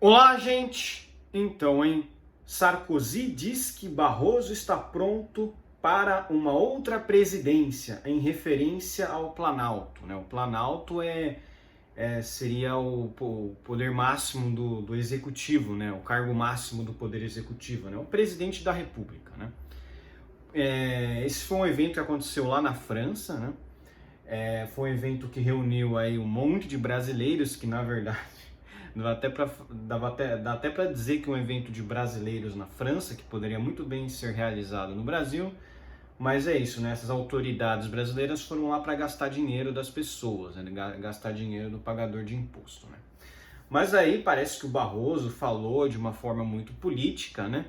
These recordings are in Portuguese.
Olá, gente! Então, Sarkozy diz que Barroso está pronto para uma outra presidência, em referência ao Planalto, né? O Planalto seria o poder máximo do executivo, né? O cargo máximo do poder executivo, né? O presidente da República, né? Esse foi um evento que aconteceu lá na França, né? Foi um evento que reuniu aí um monte de brasileiros que, na verdade, dá até para dizer que um evento de brasileiros na França, que poderia muito bem ser realizado no Brasil, mas é isso, né? Essas autoridades brasileiras foram lá para gastar dinheiro das pessoas, né? Gastar dinheiro do pagador de imposto, né? Mas aí parece que o Barroso falou de uma forma muito política, né?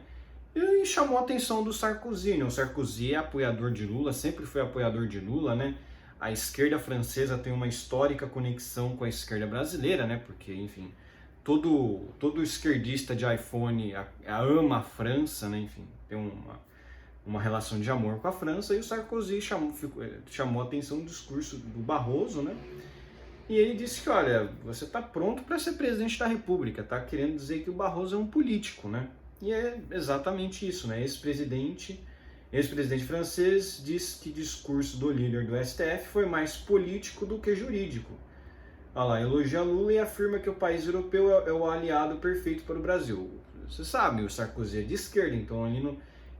E chamou a atenção do Sarkozy, né? O Sarkozy é apoiador de Lula, sempre foi apoiador de Lula, né? A esquerda francesa tem uma histórica conexão com a esquerda brasileira, né? Porque, enfim, todo esquerdista de iPhone ama a França, né? Enfim, tem uma relação de amor com a França, e o Sarkozy chamou a atenção do discurso do Barroso, né? E ele disse que, olha, você está pronto para ser presidente da República, tá querendo dizer que o Barroso é um político, né? E é exatamente isso, né? Ex-presidente francês diz que o discurso do líder do STF foi mais político do que jurídico. Olha lá, elogia Lula e afirma que o país europeu é o aliado perfeito para o Brasil. Você sabe, o Sarkozy é de esquerda, então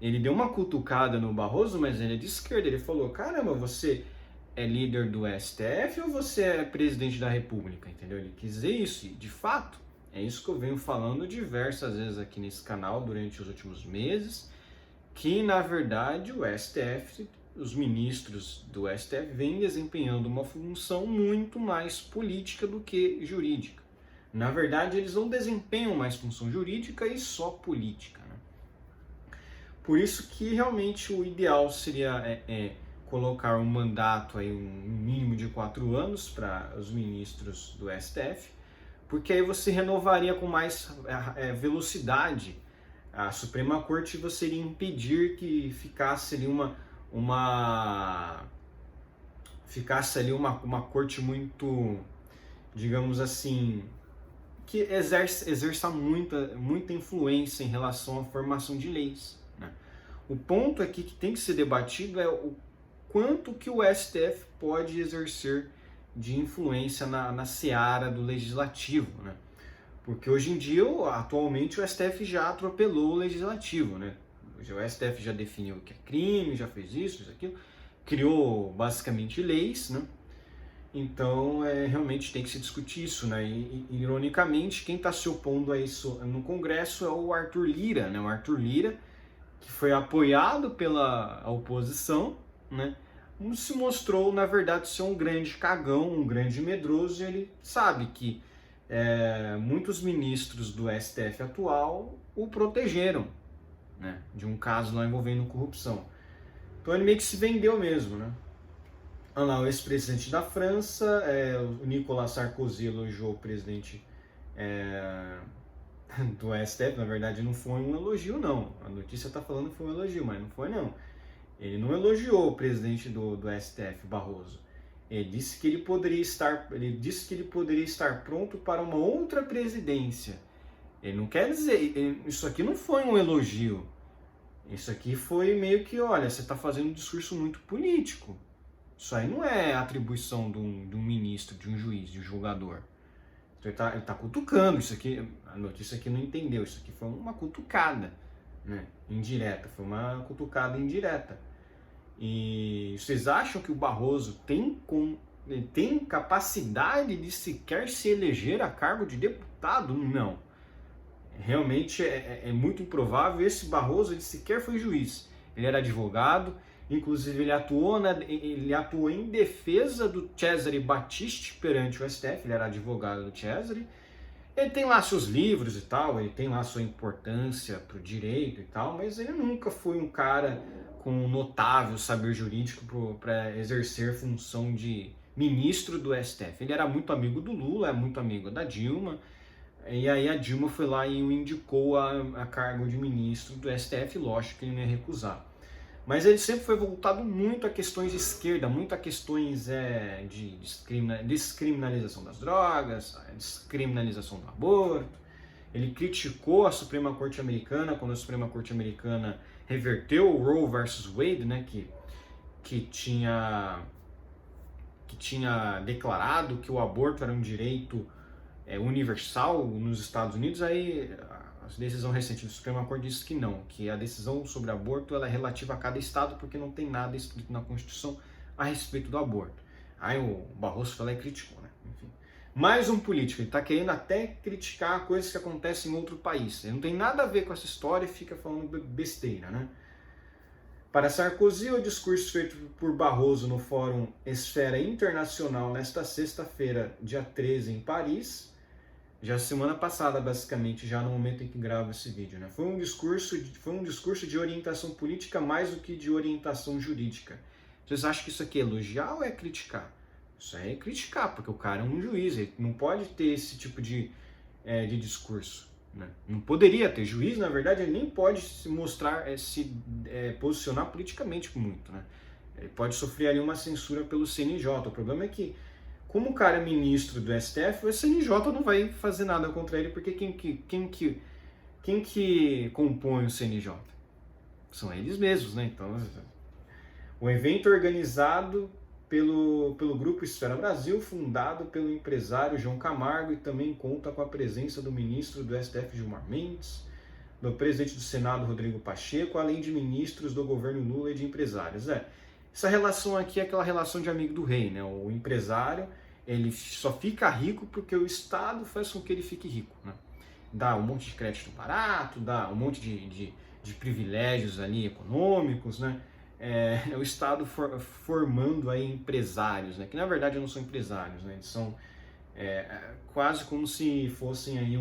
ele deu uma cutucada no Barroso, mas ele é de esquerda. Ele falou, caramba, você é líder do STF ou você é presidente da República? Entendeu? Ele quis dizer isso, e de fato, é isso que eu venho falando diversas vezes aqui nesse canal durante os últimos meses, que na verdade o STF, os ministros do STF vêm desempenhando uma função muito mais política do que jurídica. Na verdade, eles não desempenham mais função jurídica e só política, né? Por isso que realmente o ideal seria colocar um mandato, aí, um mínimo de 4 anos para os ministros do STF, porque aí você renovaria com mais velocidade a Suprema Corte. Você iria impedir que ficasse ali uma corte muito, digamos assim, que exerça muita influência em relação à formação de leis, né? O ponto aqui que tem que ser debatido é o quanto que o STF pode exercer de influência na seara do legislativo, né? Porque hoje em dia, atualmente, o STF já atropelou o legislativo, né? O STF já definiu o que é crime, já fez isso, aquilo, criou basicamente leis, né? Então, realmente tem que se discutir isso, né? E ironicamente, quem está se opondo a isso no Congresso é o Arthur Lira, né? O Arthur Lira, que foi apoiado pela oposição, né? Se mostrou, na verdade, ser um grande cagão, um grande medroso, e ele sabe que muitos ministros do STF atual o protegeram, né, de um caso lá envolvendo corrupção. Então ele meio que se vendeu mesmo, né? Olha lá, o ex-presidente da França, o Nicolas Sarkozy, elogiou o presidente do STF. Na verdade não foi um elogio, não. A notícia está falando que foi um elogio, mas não foi, não. Ele não elogiou o presidente do STF, Barroso. Ele disse que ele poderia estar pronto para uma outra presidência. Ele não quer dizer, isso aqui não foi um elogio. Isso aqui foi meio que, olha, você está fazendo um discurso muito político. Isso aí não é atribuição de um ministro, de um juiz, de um julgador. Então ele tá cutucando. Isso aqui, a notícia aqui não entendeu. Isso aqui foi uma cutucada, né, indireta. Foi uma cutucada indireta. E vocês acham que o Barroso tem capacidade de sequer se eleger a cargo de deputado? Não. Realmente é muito improvável. Esse Barroso, ele sequer foi juiz. Ele era advogado, inclusive ele atuou em defesa do Cesare Battisti perante o STF. Ele era advogado do Cesare. Ele tem lá seus livros e tal, ele tem lá sua importância para o direito e tal, mas ele nunca foi um cara com um notável saber jurídico para exercer função de ministro do STF. Ele era muito amigo do Lula, é muito amigo da Dilma, e aí a Dilma foi lá e o indicou a cargo de ministro do STF. Lógico que ele não ia recusar. Mas ele sempre foi voltado muito a questões de esquerda, muito a questões de descriminalização das drogas, descriminalização do aborto. Ele criticou a Suprema Corte Americana quando a Suprema Corte Americana reverteu o Roe versus Wade, né, que tinha declarado que o aborto era um direito universal nos Estados Unidos. Aí a decisão recente do Suprema Corte disse que não, que a decisão sobre aborto ela é relativa a cada estado porque não tem nada escrito na Constituição a respeito do aborto. Aí o Barroso foi lá e criticou, né? Enfim. Mais um político, ele está querendo até criticar coisas que acontecem em outro país. Ele não tem nada a ver com essa história e fica falando besteira, né? Para Sarkozy, o discurso feito por Barroso no Fórum Esfera Internacional nesta sexta-feira, dia 13, em Paris, já semana passada, basicamente, já no momento em que gravo esse vídeo, né? Foi um discurso de orientação política mais do que de orientação jurídica. Vocês acham que isso aqui é elogiar ou é criticar? Isso aí é criticar, porque o cara é um juiz, ele não pode ter esse tipo de discurso, né? Não poderia ter. Juiz, na verdade, ele nem pode se mostrar, posicionar politicamente muito, né? Ele pode sofrer ali uma censura pelo CNJ. O problema é que, como o cara é ministro do STF, o CNJ não vai fazer nada contra ele, porque quem que compõe o CNJ? São eles mesmos, né? Então, o evento organizado pelo Grupo Esfera Brasil, fundado pelo empresário João Camargo, e também conta com a presença do ministro do STF Gilmar Mendes, do presidente do Senado Rodrigo Pacheco, além de ministros do governo Lula e de empresários. Essa relação aqui é aquela relação de amigo do rei, né? O empresário, ele só fica rico porque o Estado faz com que ele fique rico, né? Dá um monte de crédito barato, dá um monte de privilégios ali econômicos, né? O Estado formando aí empresários, né? Que na verdade não são empresários, né? Eles são quase como se fossem aí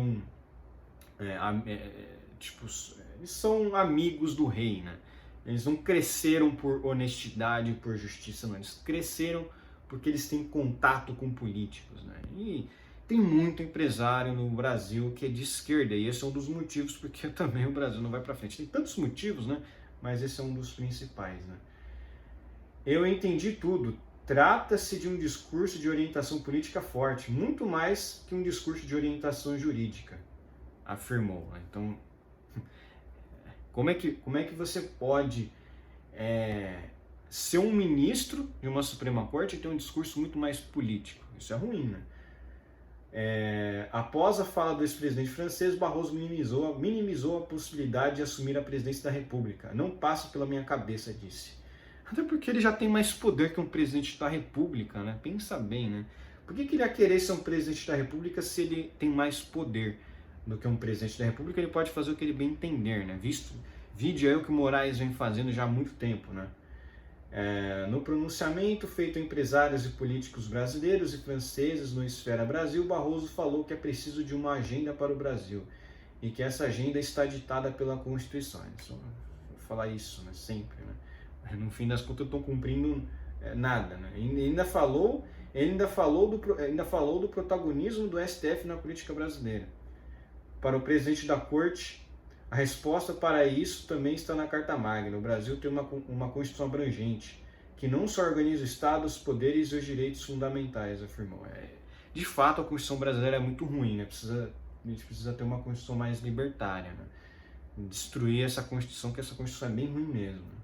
eles são amigos do rei, né? Eles não cresceram por honestidade e por justiça, não. Eles cresceram porque eles têm contato com políticos, né? E tem muito empresário no Brasil que é de esquerda, e esse é um dos motivos porque também o Brasil não vai para frente. Tem tantos motivos, né? Mas esse é um dos principais, né? Eu entendi tudo. Trata-se de um discurso de orientação política forte, muito mais que um discurso de orientação jurídica, afirmou. Então, como é que você pode ser um ministro de uma Suprema Corte e ter um discurso muito mais político? Isso é ruim, né? Após a fala do ex-presidente francês, Barroso minimizou a possibilidade de assumir a presidência da República. Não passa pela minha cabeça, disse. Até porque ele já tem mais poder que um presidente da República, né? Pensa bem, né? Por que ele ia querer ser um presidente da República se ele tem mais poder do que um presidente da República? Ele pode fazer o que ele bem entender, né? Vídeo aí o que o Moraes vem fazendo já há muito tempo, né? No pronunciamento feito a empresários e políticos brasileiros e franceses no Esfera Brasil, Barroso falou que é preciso de uma agenda para o Brasil e que essa agenda está ditada pela Constituição. Vou falar isso, né? Sempre, né? No fim das contas, eu estou cumprindo nada, né? Ele ainda falou do protagonismo do STF na política brasileira. Para o presidente da Corte, a resposta para isso também está na Carta Magna. O Brasil tem uma Constituição abrangente, que não só organiza o Estado, os poderes e os direitos fundamentais, afirmou. De fato, a Constituição brasileira é muito ruim, né? A gente precisa ter uma Constituição mais libertária, né? Destruir essa Constituição, que essa Constituição é bem ruim mesmo, né?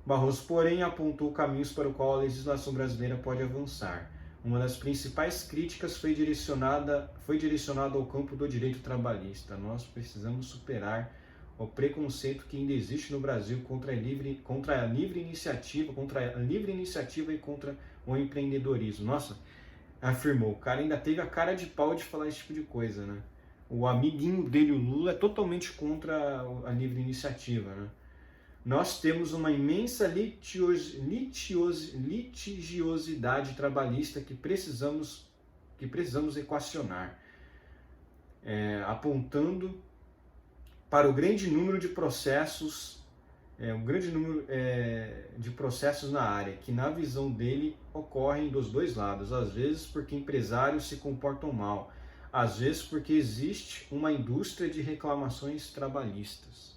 Barroso, porém, apontou caminhos para o qual a legislação brasileira pode avançar. Uma das principais críticas foi direcionada ao campo do direito trabalhista. Nós precisamos superar o preconceito que ainda existe no Brasil contra a livre iniciativa e contra o empreendedorismo. Nossa, afirmou, o cara ainda teve a cara de pau de falar esse tipo de coisa, né? O amiguinho dele, o Lula, é totalmente contra a livre iniciativa, né? Nós temos uma imensa litigiosidade trabalhista que precisamos equacionar, apontando para o grande número de processos, de processos na área, que na visão dele ocorrem dos dois lados, às vezes porque empresários se comportam mal, às vezes porque existe uma indústria de reclamações trabalhistas.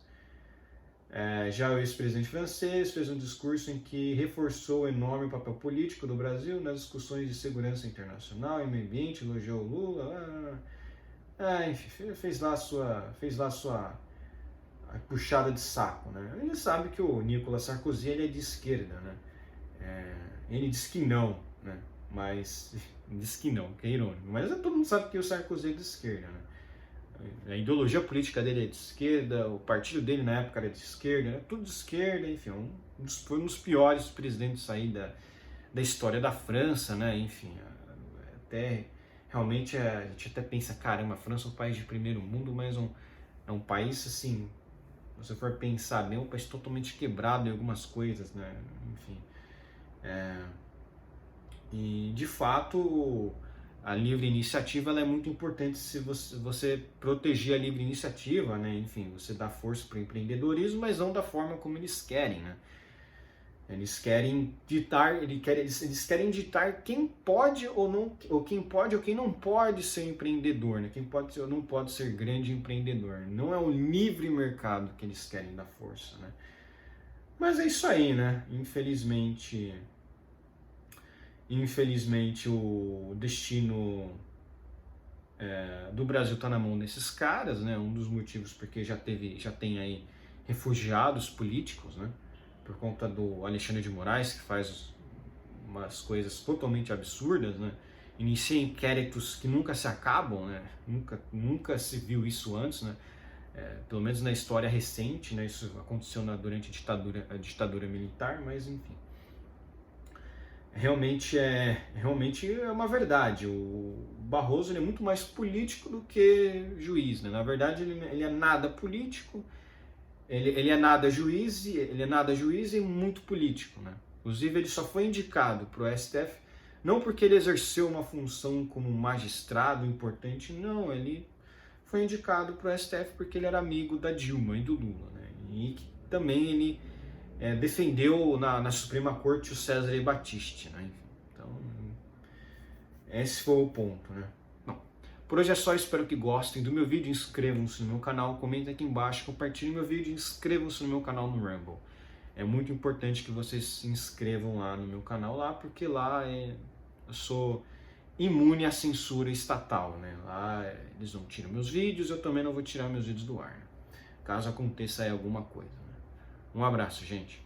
Já o ex-presidente francês fez um discurso em que reforçou o enorme papel político do Brasil nas discussões de segurança internacional e meio ambiente, elogiou o Lula. enfim, fez lá a sua puxada de saco, né? Ele sabe que o Nicolas Sarkozy ele é de esquerda, né? Ele diz que não, né? Mas diz que não, que é irônico. Mas todo mundo sabe que o Sarkozy é de esquerda, né? A ideologia política dele é de esquerda, o partido dele na época era de esquerda, era tudo de esquerda, enfim, foi um dos piores presidentes aí da história da França, né? Enfim, até realmente a gente até pensa, caramba, a França é um país de primeiro mundo, mas é um país assim, se você for pensar bem, é um país totalmente quebrado em algumas coisas, né? Enfim, e de fato a livre iniciativa ela é muito importante se você proteger a livre iniciativa, né? Enfim, você dá força para o empreendedorismo, mas não da forma como eles querem, né? Eles querem ditar, eles querem ditar quem pode ou não, ou quem pode ou quem não pode ser empreendedor, né? Quem pode ou não pode ser grande empreendedor. Não é o livre mercado que eles querem dar força, né? Mas é isso aí, né? Infelizmente o destino do Brasil está na mão desses caras, né? Um dos motivos porque já tem aí refugiados políticos, né? Por conta do Alexandre de Moraes, que faz umas coisas totalmente absurdas, né? Inicia inquéritos que nunca se acabam, né? Nunca se viu isso antes, né? Pelo menos na história recente, né? Isso aconteceu durante a ditadura militar, mas enfim. Realmente é uma verdade. O Barroso ele é muito mais político do que juiz, né? Na verdade, ele é nada político. Ele é nada juiz, e muito político, né? Inclusive, ele só foi indicado para o STF não porque ele exerceu uma função como magistrado importante, não. Ele foi indicado para o STF porque ele era amigo da Dilma e do Lula, né? E que também ele defendeu na Suprema Corte o Cesare Battisti, né? Então, esse foi o ponto, né? Por hoje é só, espero que gostem do meu vídeo, inscrevam-se no meu canal, comentem aqui embaixo, compartilhem meu vídeo e inscrevam-se no meu canal no Rumble. É muito importante que vocês se inscrevam lá no meu canal, lá, porque lá eu sou imune à censura estatal, né? Lá eles não tiram meus vídeos, eu também não vou tirar meus vídeos do ar, né? Caso aconteça aí alguma coisa, né? Um abraço, gente.